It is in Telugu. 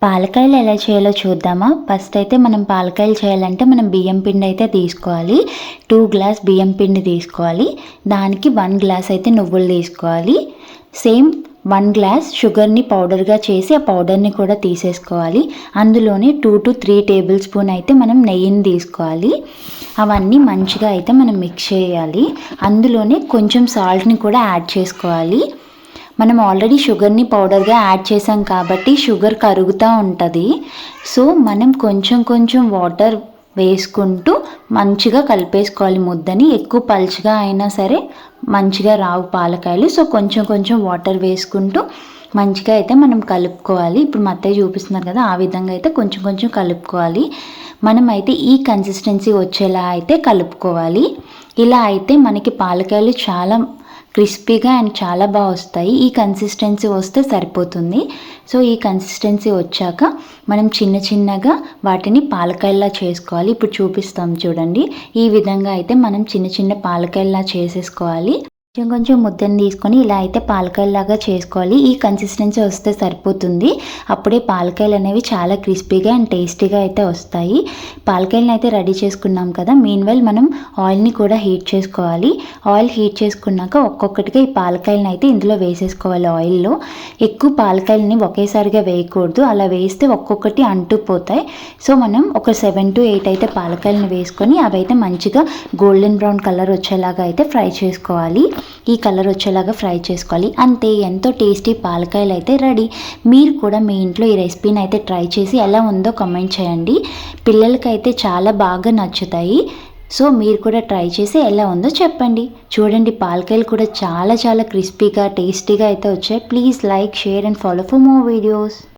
పాలకాయలు ఎలా చేయాలో చూద్దామా. ఫస్ట్ అయితే మనం పాలకాయలు చేయాలంటే మనం బియ్యం పిండి అయితే తీసుకోవాలి. 2 గ్లాస్ బియ్యం పిండి తీసుకోవాలి. దానికి 1 గ్లాస్ అయితే నువ్వులు తీసుకోవాలి. సేమ్ 1 గ్లాస్ షుగర్ని పౌడర్గా చేసి ఆ పౌడర్ని కూడా తీసేసుకోవాలి. అందులోనే 2 to 3 టేబుల్ స్పూన్ అయితే మనం నెయ్యిని తీసుకోవాలి. అవన్నీ మంచిగా అయితే మనం మిక్స్ చేయాలి. అందులోనే కొంచెం సాల్ట్ని కూడా యాడ్ చేసుకోవాలి. మనం ఆల్రెడీ షుగర్ని పౌడర్గా యాడ్ చేసాం కాబట్టి షుగర్ కరుగుతూ ఉంటుంది. సో మనం కొంచెం కొంచెం వాటర్ వేసుకుంటూ మంచిగా కలిపేసుకోవాలి ముద్దని. ఎక్కువ పలుచగా అయినా సరే మంచిగా రావు పాలకాయలు. సో కొంచెం కొంచెం వాటర్ వేసుకుంటూ మంచిగా అయితే మనం కలుపుకోవాలి. ఇప్పుడు మా అత్తయ్య చూపిస్తున్నారు కదా, ఆ విధంగా అయితే కొంచెం కొంచెం కలుపుకోవాలి. మనం అయితే ఈ కన్సిస్టెన్సీ వచ్చేలా అయితే కలుపుకోవాలి. ఇలా అయితే మనకి పాలకాయలు చాలా క్రిస్పీగా అండ్ చాలా బాగా వస్తాయి. ఈ కన్సిస్టెన్సీ వస్తే సరిపోతుంది. సో ఈ కన్సిస్టెన్సీ వచ్చాక మనం చిన్న చిన్నగా వాటిని పాలకాయల్లా చేసుకోవాలి. ఇప్పుడు చూపిస్తాం చూడండి. ఈ విధంగా అయితే మనం చిన్న చిన్న పాలకాయల్లా చేసేసుకోవాలి. కొంచెం కొంచెం ముద్దను తీసుకొని ఇలా అయితే పాలకాయలాగా చేసుకోవాలి. ఈ కన్సిస్టెన్సీ వస్తే సరిపోతుంది. అప్పుడే పాలకాయలు అనేవి చాలా క్రిస్పీగా అండ్ టేస్టీగా అయితే వస్తాయి. పాలకాయలను అయితే రెడీ చేసుకున్నాం కదా. మీన్వైల్ మనం ఆయిల్ని కూడా హీట్ చేసుకోవాలి. ఆయిల్ హీట్ చేసుకున్నాక ఒక్కొక్కటిగా ఈ పాలకాయలను అయితే ఇందులో వేసేసుకోవాలి. ఆయిల్లో ఎక్కువ పాలకాయలని ఒకేసారిగా వేయకూడదు. అలా వేస్తే ఒక్కొక్కటి అంటుకుపోతాయి. సో మనం ఒక 7 to 8 అయితే పాలకాయలను వేసుకొని అవైతే మంచిగా గోల్డెన్ బ్రౌన్ కలర్ వచ్చేలాగా అయితే ఫ్రై చేసుకోవాలి. ఈ కలర్ వచ్చేలాగా ఫ్రై చేసుకోవాలి. అంతే, ఎంతో టేస్టీ పాలకాయలు అయితే రెడీ. మీరు కూడా మీ ఇంట్లో ఈ రెసిపీని అయితే ట్రై చేసి ఎలా ఉందో కామెంట్ చేయండి. పిల్లలకైతే చాలా బాగా నచ్చుతాయి. సో మీరు కూడా ట్రై చేసి ఎలా ఉందో చెప్పండి. చూడండి, పాలకాయలు కూడా చాలా చాలా క్రిస్పీగా టేస్టీగా అయితే వచ్చాయి. Please like, share and follow for more videos.